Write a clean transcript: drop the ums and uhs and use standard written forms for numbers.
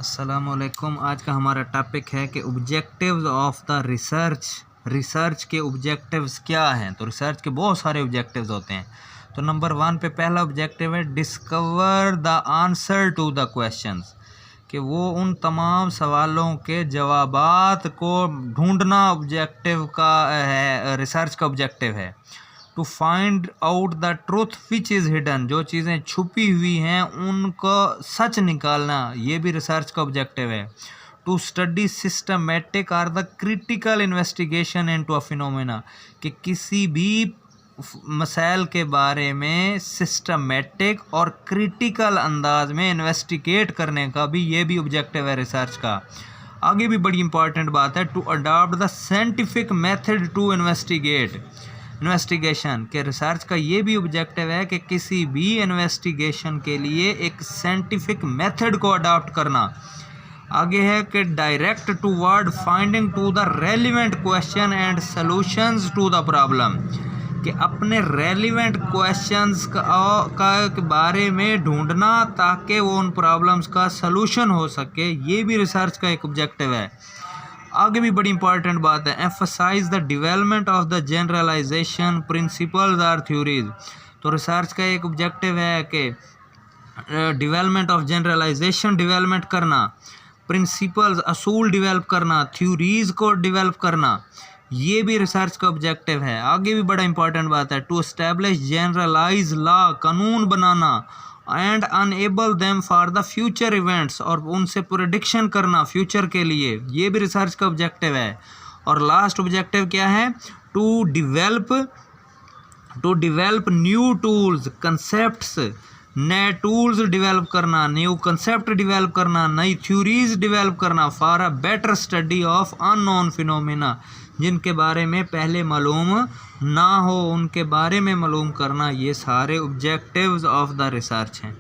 अस्सलामुअलैकुम। आज का हमारा टॉपिक है कि ऑब्जेक्टिव्स ऑफ द रिसर्च के ऑब्जेक्टिव्स क्या हैं। तो रिसर्च के बहुत सारे ऑब्जेक्टिव्स होते हैं। तो नंबर 1 पे पहला ऑब्जेक्टिव है discover the answer to the questions, कि वो उन तमाम सवालों के जवाबात को ढूंढना ऑब्जेक्टिव का है, रिसर्च का ऑब्जेक्टिव है। To find out the truth which is hidden, जो चीज़ें छुपी हुई हैं उनको सच निकालना, ये भी रिसर्च का ऑब्जेक्टिव है। To study systematic or the critical investigation into a phenomena, कि किसी भी मसाइल के बारे में सिस्टमेटिक और क्रिटिकल अंदाज में इन्वेस्टिगेट करने का भी ये भी ऑब्जेक्टिव है रिसर्च का। आगे भी बड़ी इंपॉर्टेंट बात है, to adopt the scientific method to investigation, के रिसर्च का ये भी ऑब्जेक्टिव है कि किसी भी इन्वेस्टिगेशन के लिए एक साइंटिफिक मेथड को अडॉप्ट करना। आगे है कि direct toward finding to the relevant question and solutions to the problem, कि अपने रेलिवेंट क्वेश्चंस का बारे में ढूंढना ताकि वो उन प्रॉब्लम्स का सलूशन हो सके, ये भी रिसर्च का एक ऑब्जेक्टिव है। आगे भी बड़ी इंपॉर्टेंट बात है, emphasize the development of the generalization principles और थ्योरीज। तो रिसर्च का एक ऑब्जेक्टिव है कि डेवलपमेंट ऑफ जनरलाइजेशन डेवलपमेंट करना, प्रिंसिपल्स असूल डेवलप करना, थ्योरीज को डेवलप करना, ये भी रिसर्च का ऑब्जेक्टिव है। आगे भी बड़ा इंपॉर्टेंट बात है, टू एस्टैब्लिश जनरलाइज लॉ, कानून बनाना, and enable them for the future events, और उनसे प्रेडिक्शन करना फ्यूचर के लिए, ये भी रिसर्च का ऑब्जेक्टिव है। और लास्ट ऑब्जेक्टिव क्या है, to develop new tools concepts, नए टूल्स डेवलप करना, न्यू कंसेप्ट डेवलप करना, नई थ्योरीज डेवलप करना for a better study of unknown phenomena, जिनके बारे में पहले मालूम ना हो उनके बारे में मालूम करना, ये सारे ऑब्जेक्टिव्स ऑफ द रिसर्च हैं।